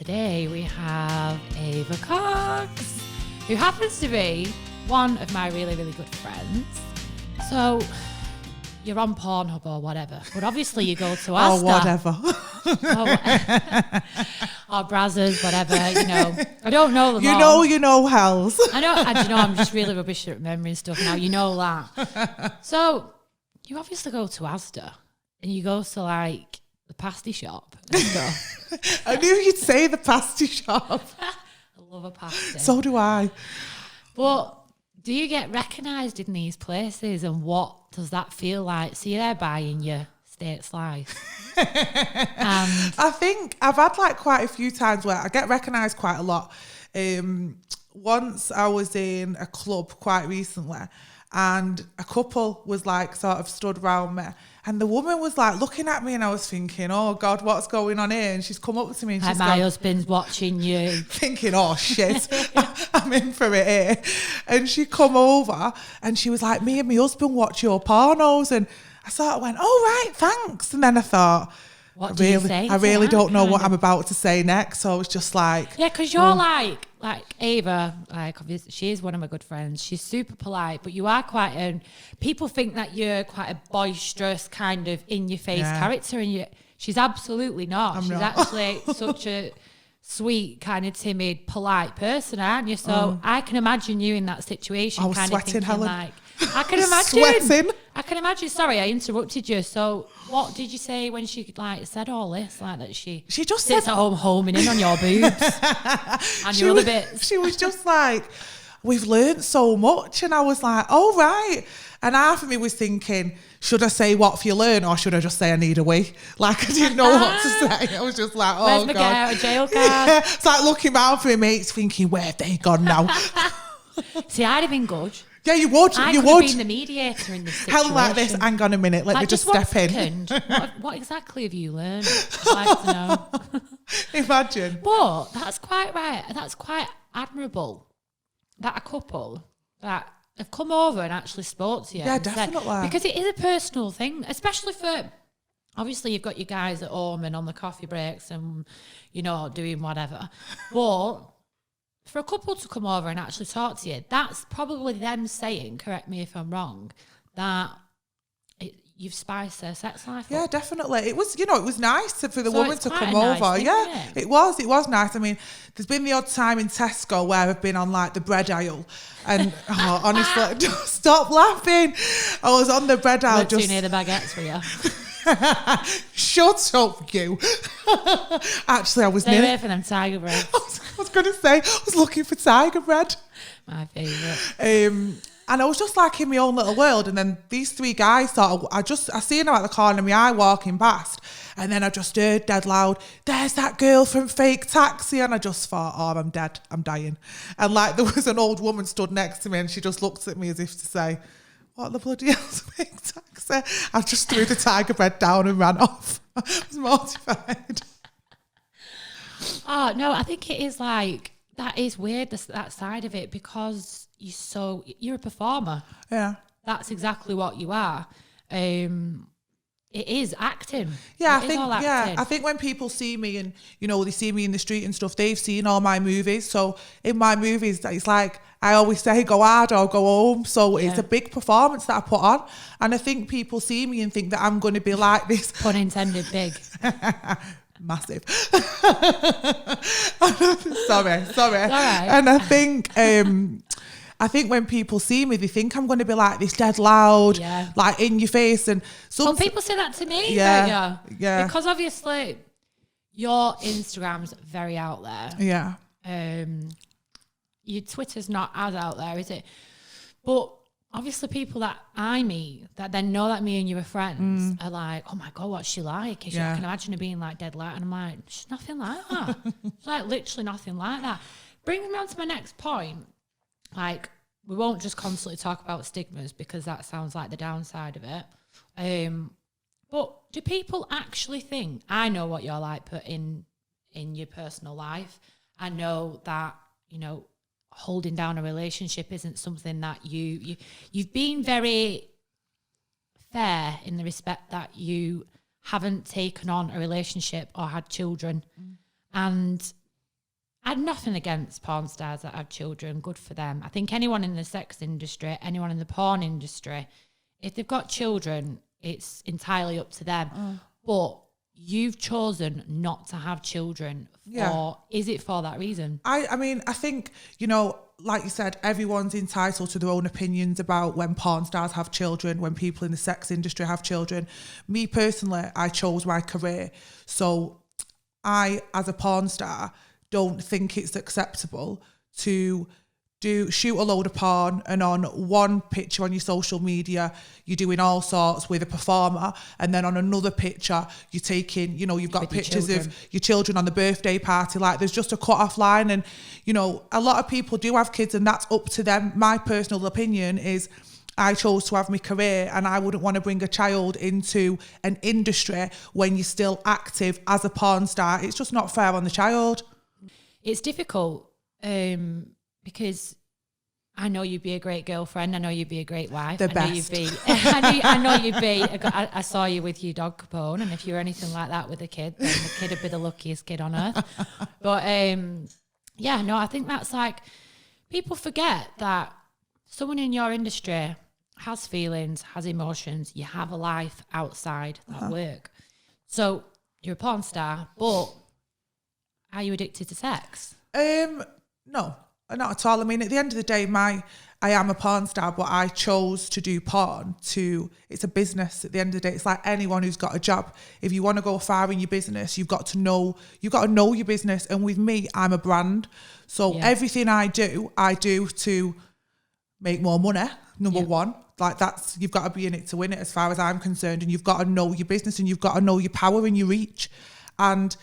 today we have Ava Koxxx, who happens to be one of my really, really good friends. So you're on Pornhub or whatever, but obviously you go to Asda. Or whatever. Or Brazzers, whatever, you know. I don't know them You know, Hells. I know, I'm just really rubbish at remembering stuff now. You know that. So you obviously go to Asda and you go to like the pasty shop and stuff. I knew you'd say the pasty shop. I love a pasty. So do I. But do you get recognised in these places, and what does that feel like? So you're there buying your steak slice. And I think I've had like quite a few times where I get recognised quite a lot. Once I was in a club quite recently, and a couple was like sort of stood around me, and the woman was like looking at me, and I was thinking, oh God, what's going on here? And she's come up to me and she's my husband's watching you. Thinking, oh shit, I'm in for it here. And she come over and she was like, me and my husband watch your pornos. And I sort of went, oh right, thanks. And then I thought, what do you say? I really don't know what I'm about to say next. So I was just like... Yeah, because you're like Ava, like obviously she is one of my good friends. She's super polite, but you are quite people think that you're quite a boisterous kind of in-your-face character, and she's absolutely not. She's actually such a sweet, kind of timid, polite person, aren't you? So I can imagine you in that situation. I was kind sweating, of thinking, Helen. like, I can imagine. Sweating. I can imagine. Sorry, I interrupted you. So, what did you say when she like said all this? Like that she just sits said, at home homing in on your boobs and your other bits. She was just like, we've learned so much, and I was like, oh right. And half of me was thinking, should I say what have you learned, or should I just say I need a wee? Like I didn't know what to say. I was just like, oh where's my God. get out of jail card? Yeah. It's like looking around for my mates, thinking, where have they gone now? See, I'd have been good. Yeah, you would. I you could would have been the mediator in this situation. Helen like this. Hang on a minute. Let me just step in. What exactly have you learned? I'd like to know. Imagine. But that's quite right. That's quite admirable that a couple that have come over and actually spoke to you. Yeah, definitely. Because it is a personal thing, especially for, obviously you've got your guys at home and on the coffee breaks and, you know, doing whatever. But for a couple to come over and actually talk to you, that's probably them saying, correct me if I'm wrong, that you've spiced their sex life up. Yeah, definitely. It was, it was nice for the woman to come nice over. Thing, yeah, it was nice. I mean, there's been the odd time in Tesco where I've been on like the bread aisle, and honestly, stop laughing. I was on the bread aisle too near the baguettes for you. Shut up, you. Actually, I was Stay away from them tiger bread. I was going to say, I was looking for tiger bread. My favourite. And I was just like in my own little world. And then these three guys I seen them at the corner of my eye walking past. And then I just heard dead loud, there's that girl from Fake Taxi. And I just thought, oh, I'm dead. I'm dying. And like there was an old woman stood next to me and she just looked at me as if to say, what the bloody hell's Fake Taxi? I just threw the tiger bread down and ran off. I was mortified. Oh, no, I think it is like, that is weird, that side of it, because you're a performer. Yeah. That's exactly what you are. It is acting. Yeah, I think when people see me and, they see me in the street and stuff, they've seen all my movies. So in my movies, it's like, I always say go hard or go home. So it's a big performance that I put on. And I think people see me and think that I'm going to be like this. Pun intended, big. Massive. Sorry. All right. And I think when people see me, they think I'm going to be like this dead loud, like in your face. And well, people say that to me. Yeah. Because obviously your Instagram's very out there. Yeah. Your Twitter's not as out there, is it? But obviously people that I meet that then know that me and you are friends are like, oh my God, what's she like? I can imagine her being like dead light. And I'm like, she's nothing like that. She's like literally nothing like that. Brings me on to my next point. Like, we won't just constantly talk about stigmas because that sounds like the downside of it. But do people actually think, I know what you're like put in your personal life. I know that, holding down a relationship isn't something that you've been very fair in the respect that you haven't taken on a relationship or had children. And I had nothing against porn stars that have children. Good for them. I think anyone in the sex industry, anyone in the porn industry, if they've got children, it's entirely up to them. But you've chosen not to have children. Is it for that reason? I mean, I think, like you said, everyone's entitled to their own opinions about when porn stars have children, when people in the sex industry have children. Me personally, I chose my career. So I, as a porn star, don't think it's acceptable to shoot a load of porn and on one picture on your social media you're doing all sorts with a performer, and then on another picture you're taking, you've got pictures of your children on the birthday party. Like, there's just a cut-off line, and a lot of people do have kids and that's up to them. My personal opinion is I chose to have my career, and I wouldn't want to bring a child into an industry when you're still active as a porn star. It's just not fair on the child. It's difficult because I know you'd be a great girlfriend. I know you'd be a great wife. The best. I know you'd be. I saw you with your dog Capone, and if you were anything like that with a kid, then the kid would be the luckiest kid on earth. But I think that's like, people forget that someone in your industry has feelings, has emotions. You have a life outside that work. So you're a porn star, but are you addicted to sex? No, not at all. I mean, at the end of the day, I am a porn star, but I chose to do porn it's a business. At the end of the day, it's like anyone who's got a job. If you want to go far in your business, you've got to know your business. And with me, I'm a brand. So everything I do to make more money, number one. Like, you've got to be in it to win it as far as I'm concerned. And you've got to know your business, and you've got to know your power and your reach. And,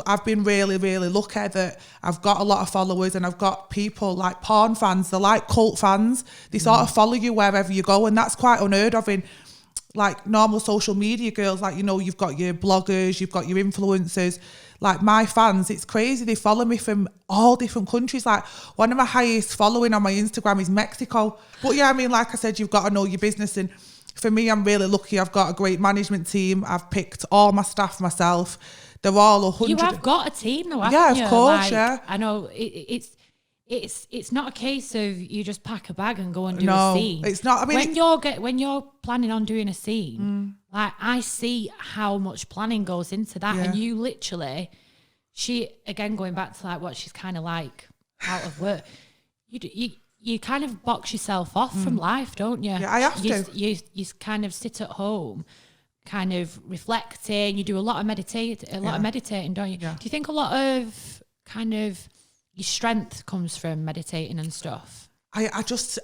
I've been really, really lucky that I've got a lot of followers, and I've got people like porn fans. They're like cult fans. They sort of follow you wherever you go. And that's quite unheard of in like normal social media girls. Like, you've got your bloggers, you've got your influencers. Like, my fans, it's crazy. They follow me from all different countries. Like, one of my highest following on my Instagram is Mexico. But yeah, I mean, like I said, you've got to know your business. And for me, I'm really lucky. I've got a great management team. I've picked all my staff myself. They're all 100. You have got a team though, haven't you? Yeah, of course, yeah. I know it's not a case of you just pack a bag and go and do a scene. It's not. I mean, when you're planning on doing a scene, like, I see how much planning goes into that, and you literally, going back to like what she's kind of like out of work, you kind of box yourself off from life, don't you? Yeah, I have to. You kind of sit at home, kind of reflecting. You do a lot of meditating, don't you? Yeah. Do you think a lot of kind of your strength comes from meditating and stuff? I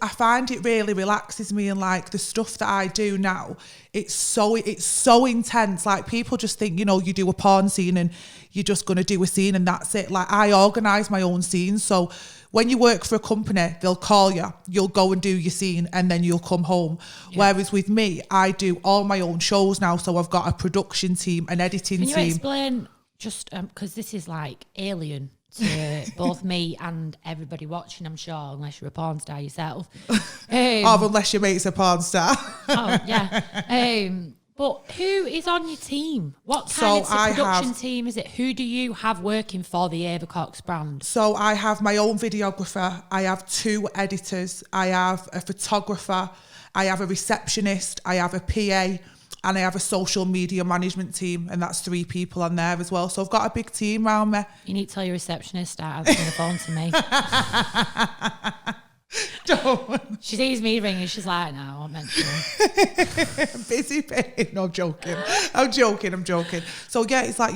find it really relaxes me, and like the stuff that I do now, it's so intense. Like, people just think, you do a porn scene and you're just going to do a scene and that's it. Like, I organise my own scenes. So when you work for a company, they'll call you, you'll go and do your scene, and then you'll come home. Yeah. Whereas with me, I do all my own shows now. So I've got a production team, an editing team. Can you explain, just because this is like alien to both me and everybody watching, I'm sure, unless you're a porn star yourself. Unless your mate's a porn star. Oh, yeah. But who is on your team? What kind of production team is it? Who do you have working for the Ava Koxxx brand? So I have my own videographer. I have 2 editors. I have a photographer. I have a receptionist. I have a PA. And I have a social media management team, and that's 3 people on there as well. So I've got a big team around me. You need to tell your receptionist to start answering the phone to me. Don't. She sees me ringing, she's like, no, I won't mention it. Busy babe. No, I'm joking. So yeah, it's like,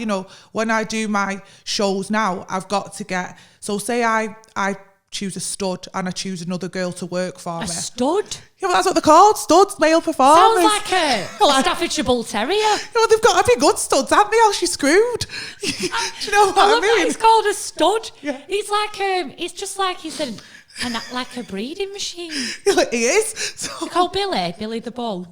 when I do my shows now, I've got to get, so say I choose a stud and I choose another girl to work for me. A stud? Yeah, well, that's what they're called, studs, male performers. Sounds like a Staffordshire Bull Terrier. They've got to be good studs, haven't they? Else you're screwed. Do you know what I mean? It's called a stud. Yeah. It's like it's just like you said, like a breeding machine. It is. It's called Billy the Bull.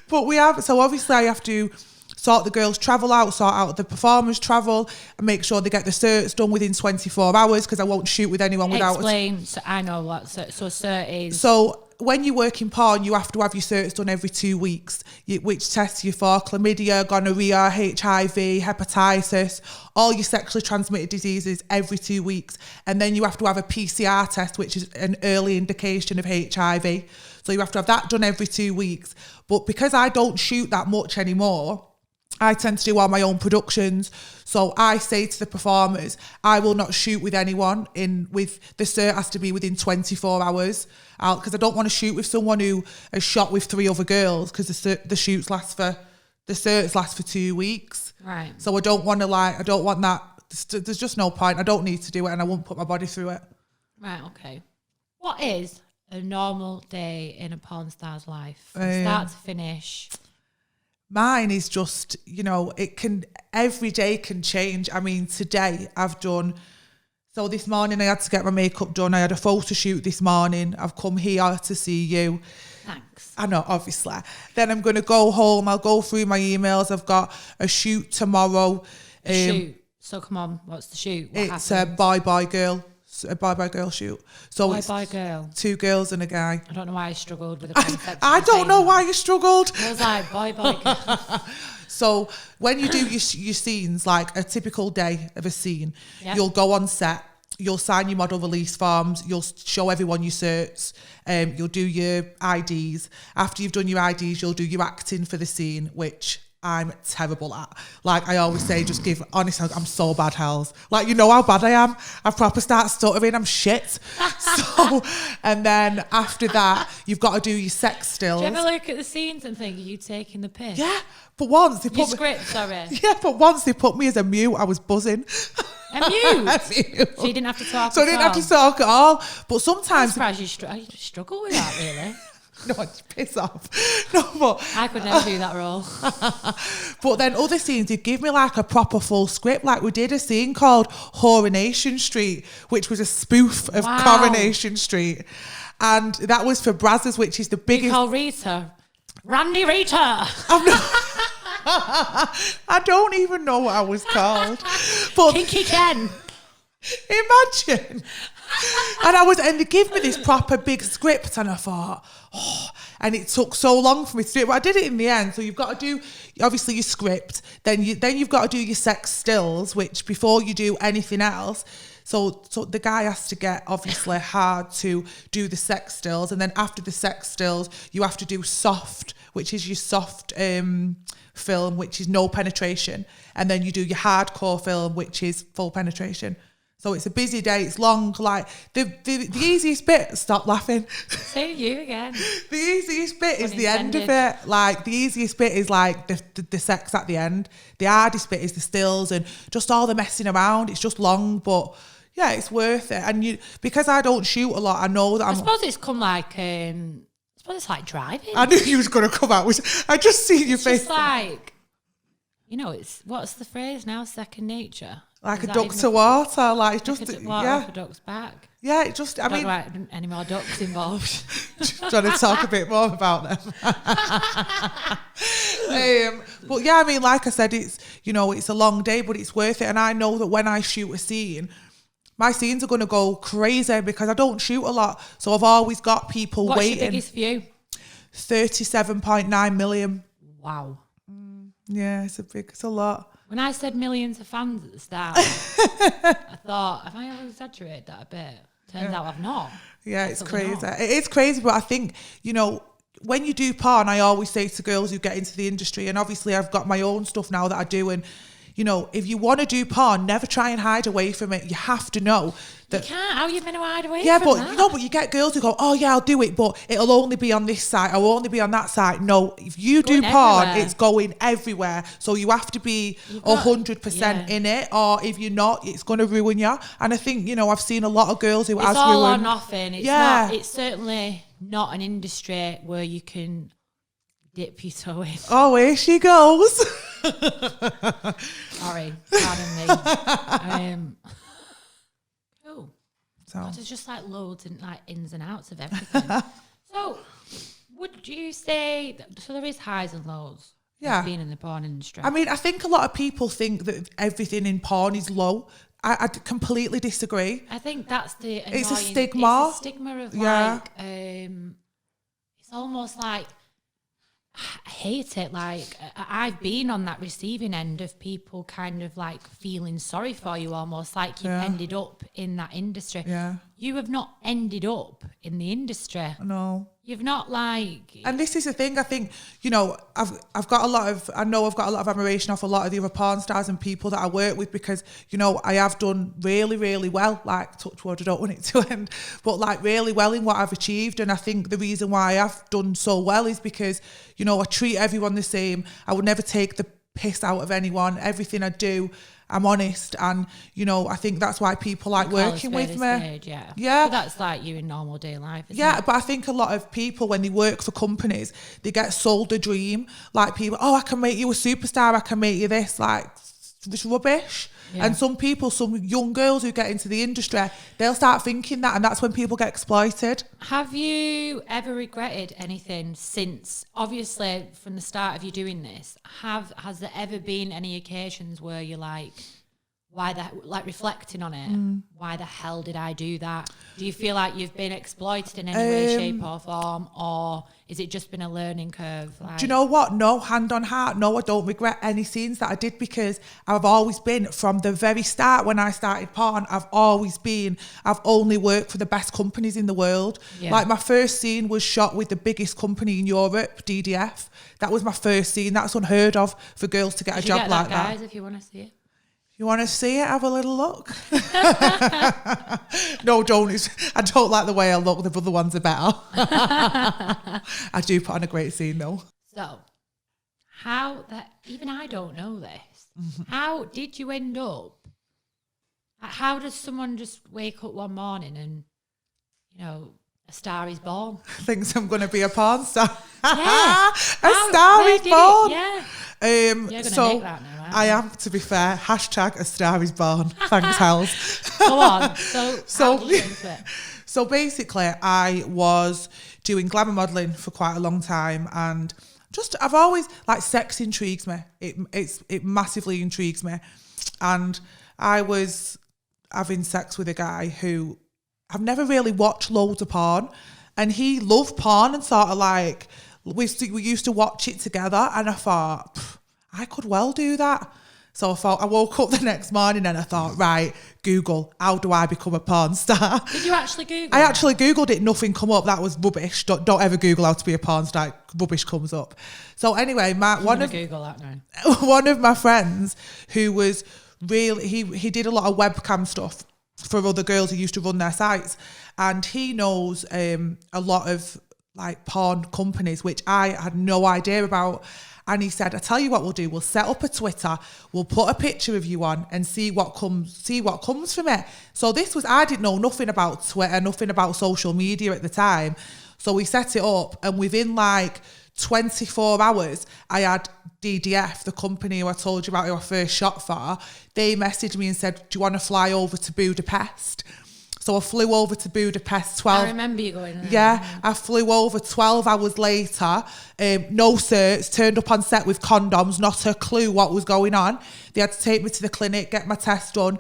But so obviously I have to sort the girls' travel out, sort out the performers' travel, and make sure they get the certs done within 24 hours, because I won't shoot with anyone without... Explain. So I know what so cert is. So when you work in porn, you have to have your certs done every 2 weeks, which tests you for chlamydia, gonorrhea, HIV, hepatitis, all your sexually transmitted diseases every 2 weeks. And then you have to have a PCR test, which is an early indication of HIV. So you have to have that done every 2 weeks. But because I don't shoot that much anymore, I tend to do all my own productions. So I say to the performers, I will not shoot with anyone with the cert has to be within 24 hours. Because I don't want to shoot with someone who has shot with 3 other girls, because the certs last for 2 weeks. Right. So I don't want that. There's just no point. I don't need to do it, and I won't put my body through it. Right, okay. What is a normal day in a porn star's life? From start to finish. Mine is just, every day can change. I mean, today so this morning I had to get my makeup done. I had a photo shoot this morning. I've come here to see you. Thanks. I know, obviously. Then I'm going to go home. I'll go through my emails. I've got a shoot tomorrow. Shoot. So come on, what's the shoot? It's a boy girl. A boy girl shoot. So boy girl. 2 girls and a guy. I don't know why I struggled with the concept. I don't know why you struggled. I was like, boy girl. So when you do your scenes, like a typical day of a scene, you'll go on set, you'll sign your model release forms, you'll show everyone your certs, you'll do your IDs. After you've done your IDs, you'll do your acting for the scene, which I'm terrible at. Like I always say, honestly, I'm so bad, Hells. Like, you know how bad I am. I proper start stuttering, I'm shit. So, and then after that, you've got to do your sex stills. Do you ever look at the scenes and think, are you taking the piss? Yeah, but once they put sorry. But once they put me as a mute, I was buzzing. A mute? So you didn't have to talk So I didn't have to talk at all. But sometimes... I'm surprised you struggle with that, really. No, piss off. No, but I could never do that role. But then other scenes, they give me like a proper full script. Like we did a scene called Coronation Street, which was a spoof of Coronation Street. And that was for Brazzers, which is the biggest... You call Rita Randy Rita. I don't even know what I was called. But Kinky Ken. Imagine. And they give me this proper big script, and I thought, and it took so long for me to do it, but I did it in the end. So you've got to do obviously your script, then you've got to do your sex stills, which before you do anything else. So the guy has to get obviously hard to do the sex stills, and then after the sex stills, you have to do soft, which is your soft film, which is no penetration, and then you do your hardcore film, which is full penetration. So it's a busy day, it's long, like the easiest bit, stop laughing. Say you again. The easiest bit is the end of it. Like the easiest bit is like the sex at the end. The hardest bit is the stills and just all the messing around. It's just long, but yeah, it's worth it. And because I don't shoot a lot, I know that I suppose it's come like, it's like driving. I knew you was going to come out. I just see your face. It's like, what's the phrase now? Second nature. Like a duck to water, like just a duck's back. Yeah, it just. I mean, any more ducks involved? Trying to talk a bit more about them. But yeah, I mean, like I said, it's it's a long day, but it's worth it. And I know that when I shoot a scene, my scenes are going to go crazy because I don't shoot a lot, so I've always got people waiting. What's your biggest view? 37.9 million. Wow. Yeah, it's a lot. When I said millions of fans at the start, I thought, have I ever exaggerated that a bit? Turns out I've not. Yeah, it's crazy. It is crazy, but I think, when you do porn, I always say to girls who get into the industry, and obviously I've got my own stuff now that I do, and if you want to do porn, never try and hide away from it. You have to know that. You can't. How are you going to hide away from that? Yeah, but you get girls who go, oh yeah, I'll do it, but it'll only be on this site. I'll only be on that site. No, if you do porn, it's going everywhere. So you have to be 100% in it, or if you're not, it's going to ruin you. And I think, I've seen a lot of girls who it's has all ruined. Or nothing. It's certainly not an industry where you can dip your toe in. Oh, here she goes. Sorry, pardon me. Cool. So there's just like loads and like ins and outs of everything. So would you say so there is highs and lows? Yeah. Being in the porn industry. I mean, I think a lot of people think that everything in porn is low. I completely disagree. I think that's the annoying, it's a stigma. It's a stigma of like it's almost like, I hate it. Like, I've been on that receiving end of people kind of like feeling sorry for you, almost like you've ended up in that industry. Yeah. You have not ended up in the industry. No. You've not like... And this is the thing, I think, you know, I've got a lot of admiration off a lot of the other porn stars and people that I work with, because, you know, I have done really, really well, like, touch wood, I don't want it to end, but like really well in what I've achieved. And I think the reason why I have done so well is because, you know, I treat everyone the same. I would never take the piss out of anyone. Everything I do, I'm honest, and you know, I think that's why people like working with me. Yeah. But that's like you in normal day life, isn't it? But I think a lot of people, when they work for companies, they get sold a dream. Like people, I can make you a superstar, I can make you this. Like, it's rubbish. Yeah. And some people, some young girls who get into the industry, they'll start thinking that, and that's when people get exploited. Have you ever regretted anything since, obviously, from the start of you doing this? Has there ever been any occasions where you're like, reflecting on it, why the hell did I do that? Do you feel like you've been exploited in any way, shape or form, or is it just been a learning curve? Like, do you know what? No, hand on heart, no, I don't regret any scenes that I did, because I've always been, from the very start when I started porn, I've only worked for the best companies in the world. Yeah. Like my first scene was shot with the biggest company in Europe, DDF. That was my first scene. That's unheard of for girls to get a job like that. Guys, if you want to see it. You want to see it? Have a little look. No, don't. I don't like the way I look. The other ones are better. I do put on a great scene though. So, even I don't know this. How did you end up? How does someone just wake up one morning and, you know, a star is born? Thinks I'm going to be a porn star. Yeah. A star is born. Yeah. You're going to make that now. I am, to be fair. Hashtag a star is born. Thanks, Hells. Go on. So basically, I was doing glamour modelling for quite a long time, and I've always, like, sex intrigues me. It massively intrigues me. And I was having sex with a guy who I've never really watched loads of porn, and he loved porn, and sort of like, we used to watch it together, and I thought, I could well do that. So I woke up the next morning and I thought, right, Google, how do I become a porn star? Did you actually Google I actually Googled it, nothing come up. That was rubbish. Don't ever Google how to be a porn star. Rubbish comes up. So anyway, Google that now. One of my friends who was really, he did a lot of webcam stuff for other girls who used to run their sites. And he knows a lot of like porn companies, which I had no idea about. And he said, I tell you what we'll do, we'll set up a Twitter, we'll put a picture of you on and see what comes from it. So I didn't know nothing about Twitter, nothing about social media at the time. So we set it up, and within like 24 hours, I had DDF, the company who I told you about, who I first shot for. They messaged me and said, do you want to fly over to Budapest? So I flew over to Budapest I remember you going there. Yeah, I flew over 12 hours later, no certs, turned up on set with condoms, not a clue what was going on. They had to take me to the clinic, get my test done.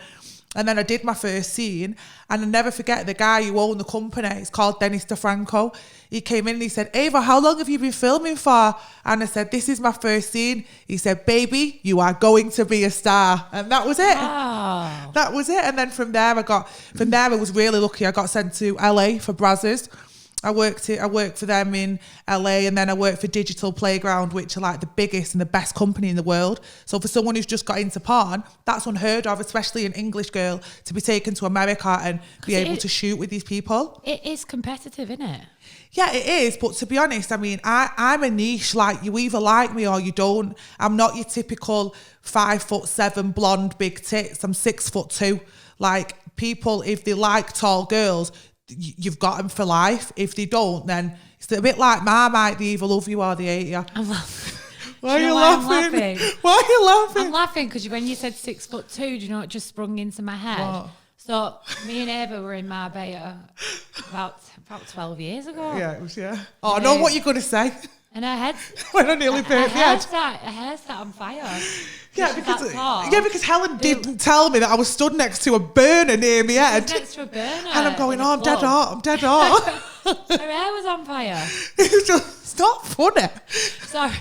And then I did my first scene, and I'll never forget the guy who owned the company. It's called Dennis DeFranco. He came in and he said, Ava, how long have you been filming for? And I said, this is my first scene. He said, baby, you are going to be a star. And that was it. Wow. That was it. And then from there I was really lucky. I got sent to LA for Brazzers. I worked for them in LA, and then I worked for Digital Playground, which are like the biggest and the best company in the world. So for someone who's just got into porn, that's unheard of, especially an English girl, to be taken to America and be able to shoot with these people. It is competitive, isn't it? Yeah, it is. But to be honest, I mean, I'm a niche. Like, you either like me or you don't. I'm not your typical 5'7" blonde, big tits. I'm 6'2". Like, people, if they like tall girls, you've got them for life. If they don't, then it's a bit like Marmite. They either love you or they hate you. I'm laughing. Why are you laughing? Why are you laughing? I'm laughing because when you said 6'2", do you know what just sprung into my head? What? So me and Ava were in Marbella about 12 years ago. Yeah, it was, yeah. Oh, I know what you're going to say. And her head... when I nearly burnt my head. Her hair's set on fire. Yeah, because Helen didn't tell me that I was stood next to a burner near my head. Next to a burner. And I'm going, I'm dead hot. Her hair was on fire. It's not funny. Sorry.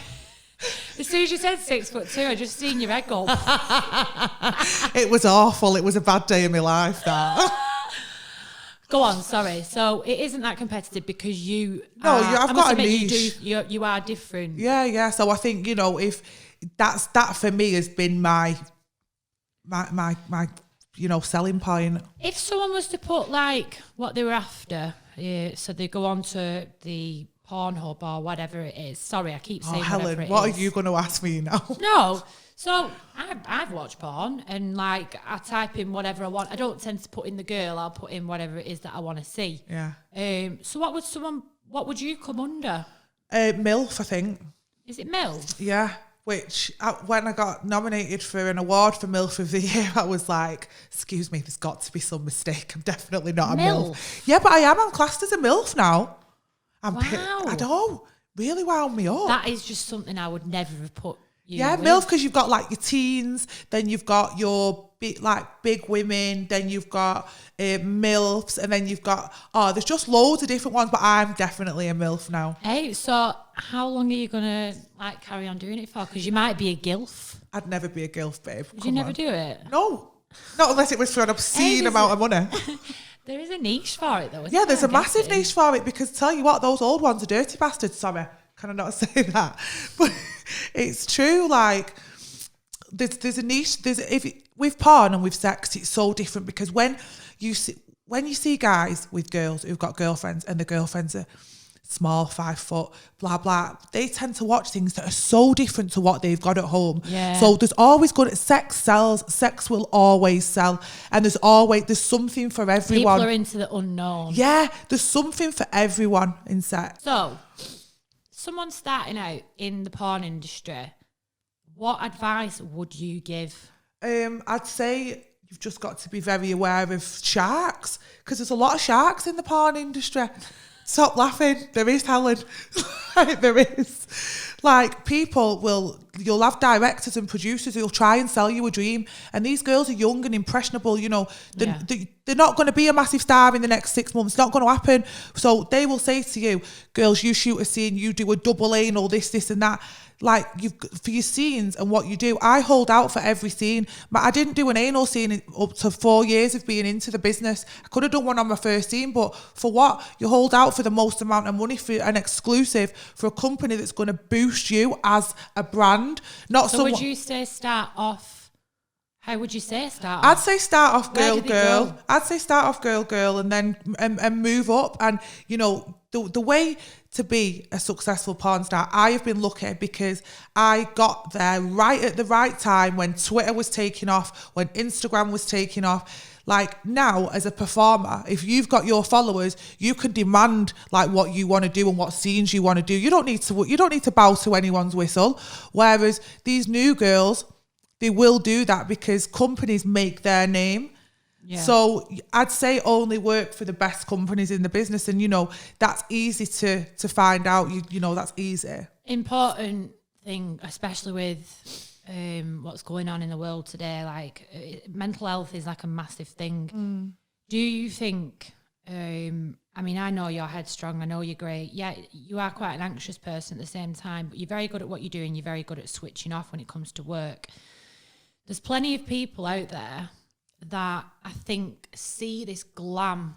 As soon as you said 6'2", I just seen your head go. It was awful. It was a bad day in my life, that. Go on, sorry. So it isn't that competitive because I've got a niche. You are different. Yeah. So I think, if that for me has been my selling point. If someone was to put like what they were after, so they go on to the Pornhub or whatever it is. Sorry, I keep saying Helen, what are you going to ask me now? No. So I've watched porn and like I type in whatever I want. I don't tend to put in the girl. I'll put in whatever it is that I want to see. Yeah. So what would you come under? MILF, I think. Is it MILF? Yeah. Which when I got nominated for an award for MILF of the Year, I was like, excuse me, there's got to be some mistake. I'm definitely not a MILF. Yeah, but I am. I'm classed as a MILF now. Wow. I don't. Really wound me up. That is just something I would never have put you Yeah, with. MILF, because you've got like your teens, then you've got your big women, then you've got MILFs, and then you've got, there's just loads of different ones, but I'm definitely a MILF now. Hey, so how long are you going to like carry on doing it for? Because you might be a GILF. I'd never be a GILF, babe. Would you never do it? No. Not unless it was for an obscene amount of money. There is a niche for it though. Yeah, there's a massive niche for it because tell you what, those old ones are dirty bastards. Sorry, can I not say that? But it's true. Like there's a niche. With porn and with sex, it's so different because when you see guys with girls who've got girlfriends and the girlfriends are small, 5 foot, blah blah, they tend to watch things that are so different to what they've got at home. Yeah. So there's always sex sells, sex will always sell, and there's something for everyone. People are into the unknown. Yeah, there's something for everyone in sex. So someone starting out in the porn industry, what advice would you give? I'd say you've just got to be very aware of sharks because there's a lot of sharks in the porn industry. Stop laughing. There is, Helen. There is. Like, you'll have directors and producers who'll try and sell you a dream. And these girls are young and impressionable, they're not going to be a massive star in the next 6 months. It's not going to happen. So they will say to you, girls, you shoot a scene, you do a double anal, this and that. Like, for your scenes and what you do, I hold out for every scene. But I didn't do an anal scene up to 4 years of being into the business. I could have done one on my first scene, but for what? You hold out for the most amount of money for an exclusive for a company that's going to boost you as a brand. Would you say start off? How would you say start off? I'd say start off girl. Go? I'd say start off girl, and then and move up. And the way to be a successful porn star, I have been lucky because I got there right at the right time when Twitter was taking off, when Instagram was taking off. Like now, as a performer, if you've got your followers, you can demand like what you want to do and what scenes you want to do. You don't need to bow to anyone's whistle. Whereas these new girls, they will do that because companies make their name. Yeah. So I'd say only work for the best companies in the business, and that's easy to find out. That's easy. Important thing, especially with what's going on in the world today. Like mental health is like a massive thing. Do you think? I know you're headstrong. I know you're great. Yeah, you are quite an anxious person at the same time, but you're very good at what you do, and you're very good at switching off when it comes to work. There's plenty of people out there that I think see this glam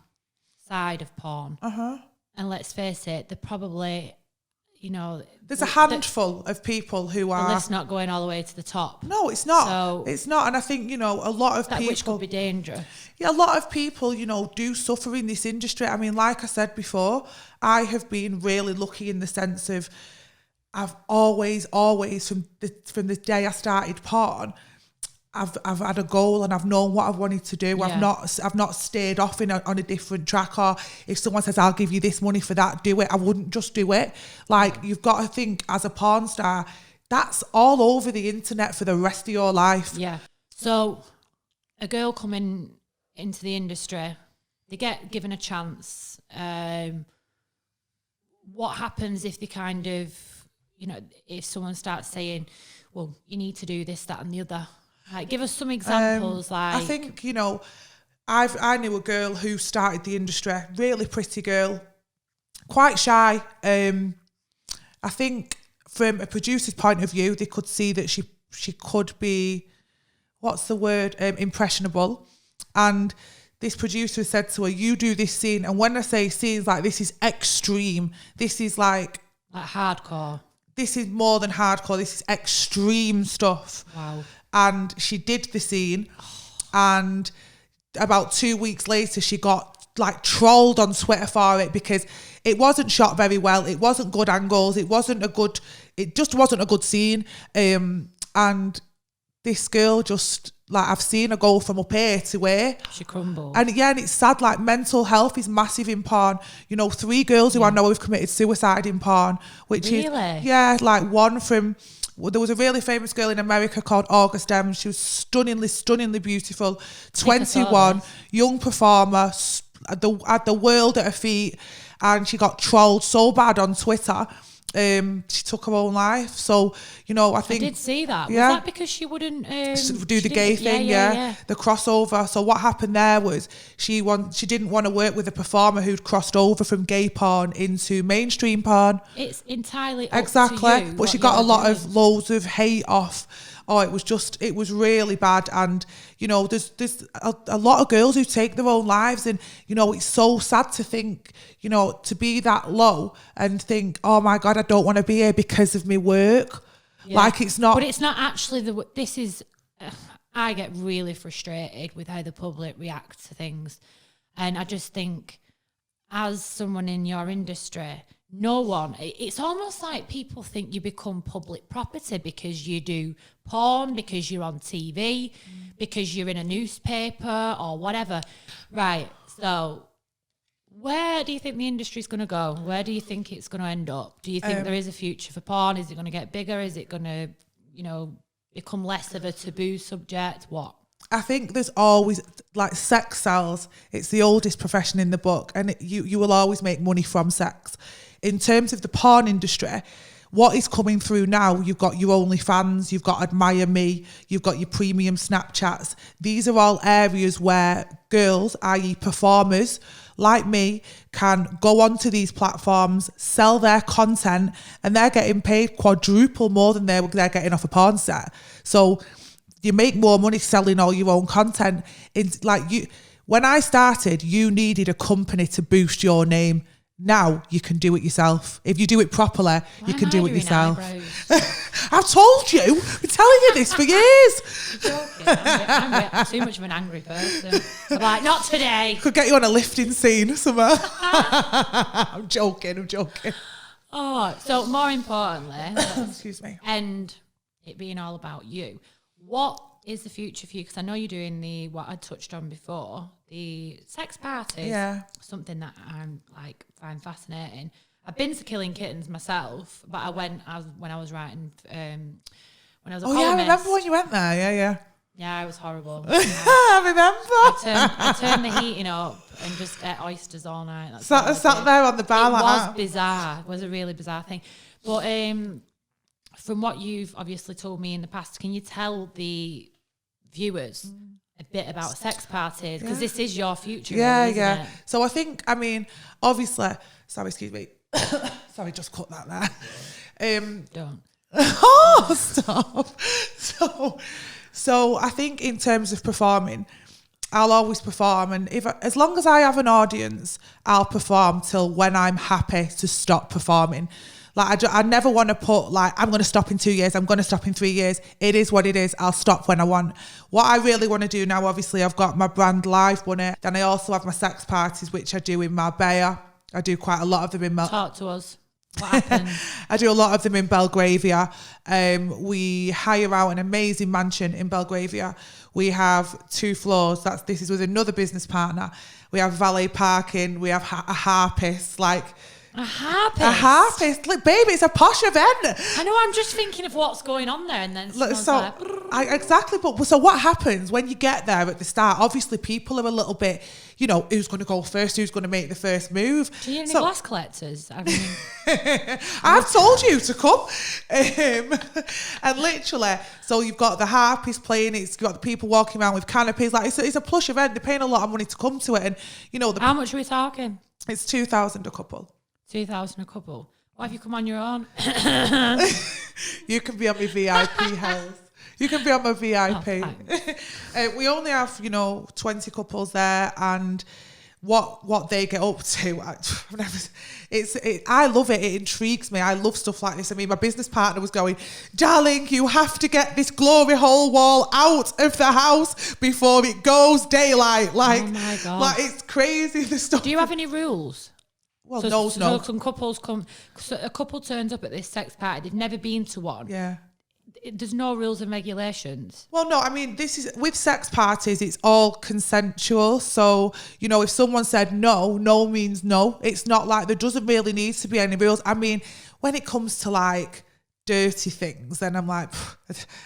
side of porn. And let's face it, they're probably, there's a handful of people who are... The list's not going all the way to the top. No, it's not. It's not. And I think, a lot of people... Which could be dangerous. Yeah, a lot of people, do suffer in this industry. I mean, like I said before, I have been really lucky in the sense of I've always, from the day I started porn, I've had a goal and I've known what I've wanted to do. Yeah. I've not stayed off on a different track, or if someone says I'll give you this money for that, do it. I wouldn't just do it. Like, you've got to think, as a porn star, that's all over the internet for the rest of your life. Yeah. So a girl coming into the industry, they get given a chance. What happens if they kind of, if someone starts saying, well, you need to do this, that and the other? Like, give us some examples. I think, I knew a girl who started the industry, really pretty girl, quite shy. I think from a producer's point of view, they could see that she could be, what's the word, impressionable. And this producer said to her, you do this scene. And when I say scenes, like, this is extreme. This is like hardcore. This is more than hardcore. This is extreme stuff. Wow. And she did the scene. And about 2 weeks later, she got like trolled on Twitter for it because it wasn't shot very well. It wasn't good angles. It just wasn't a good scene. And this girl just, like, I've seen her go from up here to where she crumbled. And it's sad. Like, mental health is massive in porn. 3 girls who I know have committed suicide in porn, which is like one from. Well, there was a really famous girl in America called August M. She was stunningly beautiful. 21, young performer, had the world at her feet, and she got trolled so bad on Twitter. She took her own life. So, I think... I did see that. Yeah. Was that because she wouldn't... do the gay thing, the crossover. So what happened there was she didn't want to work with a performer who'd crossed over from gay porn into mainstream porn. It's entirely up to you. But she got loads of hate off. Oh, it was really bad. And, there's a lot of girls who take their own lives, and, it's so sad to think, to be that low and think, oh my God, I don't want to be here because of my work. Yeah. Like, it's not. But it's not actually I get really frustrated with how the public react to things. And I just think, as someone in your industry, it's almost like people think you become public property because you do porn, because you're on TV, because you're in a newspaper or whatever. Right. So where do you think the industry's going to go? Where do you think it's going to end up? Do you think there is a future for porn? Is it going to get bigger? Is it going to, become less of a taboo subject? What? I think there's always, like, sex sells. It's the oldest profession in the book, and you will always make money from sex. In terms of the porn industry, what is coming through now, you've got your OnlyFans, you've got Admire Me, you've got your premium Snapchats. These are all areas where girls, i.e. performers like me, can go onto these platforms, sell their content, and they're getting paid quadruple more than they're getting off a porn set. So you make more money selling all your own content. When I started, you needed a company to boost your name. Now you can do it yourself. If you do it properly, you can do it yourself. I've told you. I've been telling you this for years. I'm too much of an angry person. I'm like, not today. Could get you on a lifting scene somewhere. I'm joking. Oh, so more importantly, excuse me, and it being all about you, what is the future for you? Because I know you're doing what I touched on before, the sex parties. Yeah. Something that I'm find fascinating. I've been to Killing Kittens myself, but when I was writing, when I was a columnist. I remember when you went there. Yeah. Yeah, it was horrible. I remember. I turned the heating up and just ate oysters all night. Sat there on the bar like that. It was bizarre. It was a really bizarre thing. But from what you've obviously told me in the past, can you tell the viewers a bit about sex parties? Because this is your future. Really, isn't it? So I think, obviously, sorry, excuse me. Sorry, just cut that there. Don't. Oh, stop. So I think in terms of performing, I'll always perform, and as long as I have an audience, I'll perform till when I'm happy to stop performing. Like, I never want to put, I'm going to stop in 2 years, I'm going to stop in 3 years. It is what it is. I'll stop when I want. What I really want to do now, obviously, I've got my brand Live Bunny. Then I also have my sex parties, which I do in Marbella. I do quite a lot of them in Talk to us. What happened? I do a lot of them in Belgravia. We hire out an amazing mansion in Belgravia. We have 2 floors. This is with another business partner. We have valet parking. We have a harpist, A harpist? A harpist. Like, baby, it's a posh event. I know, I'm just thinking of what's going on there, and then exactly. But so what happens when you get there at the start? Obviously, people are a little bit, who's going to go first? Who's going to make the first move? Do you need any glass collectors? I've told you to come. And literally, so you've got the harpist playing, you've got the people walking around with canopies. It's a plush event. They're paying a lot of money to come to it. And, how much are we talking? It's 2,000 a couple. 2,000 a couple. What if you come on your own? You can be on my VIP house. You can be on my VIP. We only have, 20 couples there, and what they get up to, I love it. It intrigues me. I love stuff like this. I mean, my business partner was going, darling, you have to get this glory hole wall out of the house before it goes daylight. Like, oh my God. Like, it's crazy, the stuff. Do you have any rules? Well, so no. Some couples come, so a couple turns up at this sex party, they've never been to one. Yeah. There's no rules and regulations. Well, no, I mean, this is with sex parties, it's all consensual. So, if someone said no means no. It's not like there doesn't really need to be any rules. I mean, when it comes to like dirty things, then I'm like,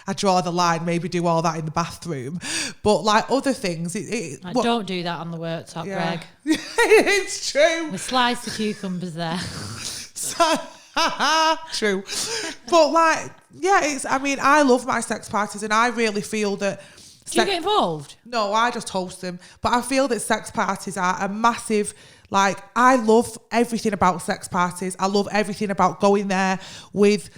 I draw the line, maybe do all that in the bathroom. But like other things, don't do that on the worktop, Greg. It's true. We slice the cucumbers there. True. But like, I love my sex parties, and I really feel that... Do you get involved? No, I just host them. But I feel that sex parties are a massive... Like, I love everything about sex parties. I love everything about going there with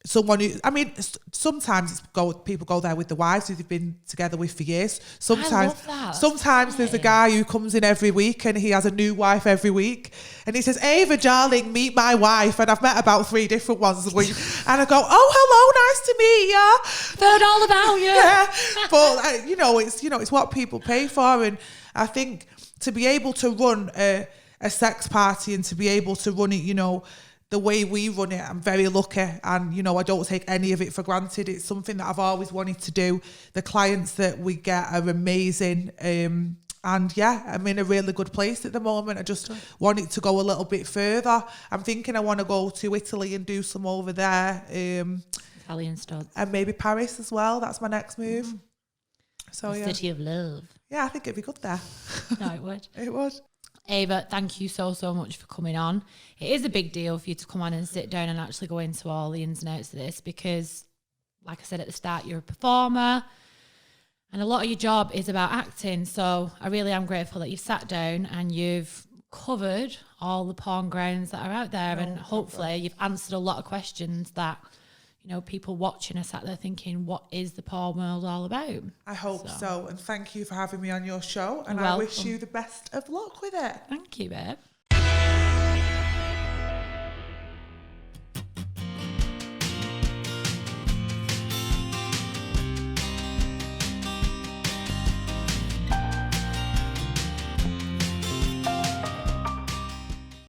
someone who... I mean, sometimes people go there with the wives who they've been together with for years. Sometimes, I love that. Sometimes there's a guy who comes in every week and he has a new wife every week. And he says, Ava, darling, meet my wife. And I've met about 3 different ones a week. And I go, oh, hello, nice to meet you. Heard all about you. Yeah. But, it's what people pay for. And I think to be able to run a sex party and to be able to run it, the way we run it, I'm very lucky, and I don't take any of it for granted. It's something that I've always wanted to do. The clients that we get are amazing, and I'm in a really good place at the moment. I just want it to go a little bit further. I'm thinking I want to go to Italy and do some over there, Italian studs, and maybe Paris as well. That's my next move. So the city of love. Yeah, I think it'd be good there. No, it would. It would. Ava, thank you so much for coming on. It is a big deal for you to come on and sit down and actually go into all the ins and outs of this because, like I said at the start, you're a performer and a lot of your job is about acting. So I really am grateful that you've sat down and you've covered all the porn grounds that are out there, and hopefully you've answered a lot of questions that people watching are sat there thinking, what is the porn world all about? I hope so. And thank you for having me on your show. And You're I welcome. wish you the best of luck with it. Thank you, babe.